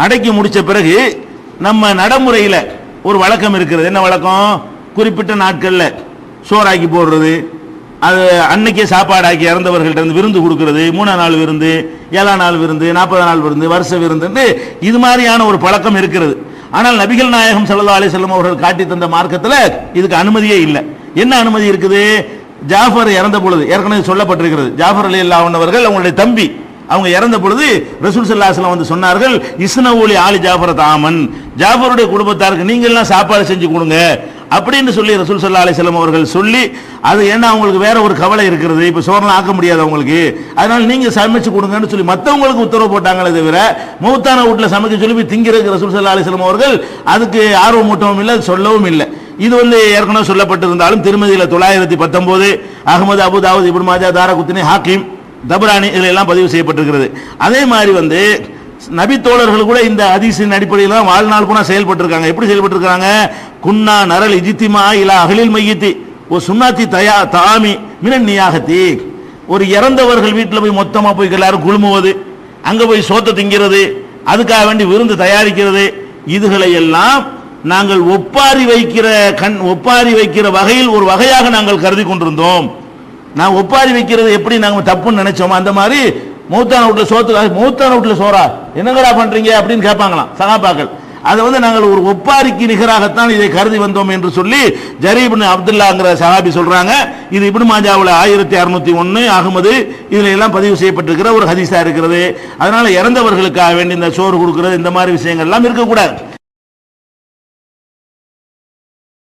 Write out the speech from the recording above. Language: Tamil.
அடக்கி முடிச்ச பிறகு நம்ம நடைமுறையில் ஒரு வழக்கம் இருக்கிறது. என்ன வழக்கம்? குறிப்பிட்ட நாட்களில் சோறாக்கி போடுறது, அது அன்னைக்கே சாப்பாடாக்கி இறந்தவர்கள்ட்ட இருந்து விருந்து கொடுக்கறது, 3 நாள் விருந்து, 7 நாள் விருந்து, 40 நாள் விருந்து, வருஷ விருந்து, இது மாதிரியான ஒரு பழக்கம் இருக்கிறது. ஆனால் நபிகள் நாயகம் ஸல்லல்லாஹு அலைஹி வஸல்லம் அவர்கள் காட்டி தந்த மார்க்கத்தில் இதுக்கு அனுமதியே இல்லை. என்ன அனுமதி இருக்குது? ஜாஃபர் இறந்த பொழுது ஏற்கனவே சொல்லப்பட்டிருக்கிறது. ஜாஃபர் ரலியல்லாஹு அன்ஹு அவர்கள் அவங்களுடைய தம்பி, அவங்க இறந்த பொழுது ரசூல் ஸல்லல்லாஹு அலைஹி வஸல்லம் வந்து சொன்னார்கள், இஸ்னவுலி ஆலி ஜாஃபர் தாமன், ஜாஃபருடைய குடும்பத்தாருக்கு நீங்க எல்லாம் சாப்பாடு செஞ்சு கொடுங்க அப்படின்னு சொல்லி ரசூல் ஸல்லல்லாஹு அலைஹி வஸல்லம் அவர்கள் சொல்லி, அது ஏன்னா அவங்களுக்கு வேற ஒரு கவலை இருக்கிறது, இப்போ சோறுலாம் ஆக்க முடியாது அவங்களுக்கு, அதனால நீங்க சமைச்சு கொடுங்கன்னு சொல்லி மற்றவங்களுக்கு உத்தரவு போட்டாங்களே தவிர மௌத்தான வீட்டில் சமைக்க சொல்லி போய் திங்கிறதுக்கு ரசூல் ஸல்லல்லாஹு அலைஹி வஸல்லம் அவர்கள் அதுக்கு ஆர்வமூட்டவும் இல்லை, சொல்லவும் இல்லை. இது ஏற்கனவே சொல்லப்பட்டிருந்தாலும் திருமதியில் 919, அகமது, அபு தாவூத், இப்னு மாஜா, தாரகுத்னி, ஹாக்கிம், தபரானி இதில் எல்லாம் பதிவு செய்யப்பட்டிருக்கிறது. அதே மாதிரி நபி தோழர்கள் கூட இந்த ஹதீஸின் அடிப்படையில் தான் வாழ்நாள் கூட செயல்பட்டிருக்காங்க. எப்படி செயல்பட்டிருக்காங்க? குன்னா நரல் இஜ்திமா இலா அஹ்லில் மையித்தி ஓ சுன்னாத்தி தயா தாமி மினன் நியாகத்தி, ஒரு இறந்தவர்கள் வீட்டில் போய் மொத்தமாக போய் எல்லாரும் குழுமுவது, அங்கே போய் சோத்தை திங்கிறது, அதுக்காக வேண்டி விருந்து தயாரிக்கிறது, இதுகளை எல்லாம் நாங்கள் ஒப்பாரி வைக்கிற வகையில் ஒரு வகையாக நாங்கள் கருதி கொண்டிருந்தோம். நான் ஒப்பாரி வைக்கிறது எப்படி நாங்கள் தப்புன்னு நினைச்சோமோ அந்த மாதிரி மௌத்தான வீட்டில் சோத்து, மௌத்தான வீட்டில் சோறா என்னங்கடா பண்றீங்க அப்படின்னு கேட்பாங்களாம் சகாபாக்கள். அதை நாங்கள் ஒரு ஒப்பாரிக்கு நிகராகத்தான் இதை கருதி வந்தோம் என்று சொல்லி ஜரீர் இப்னு அப்துல்லாங்கிற சஹாபி சொல்றாங்க. இது இப்னு மாஜாவுல 1601, அகமது இதுல எல்லாம் பதிவு செய்யப்பட்டிருக்கிற ஒரு ஹதீஸா இருக்கிறது. அதனால இறந்தவர்களுக்காக வேண்டி இந்த சோறு கொடுக்கிறது இந்த மாதிரி விஷயங்கள் எல்லாம் இருக்கக்கூடாது.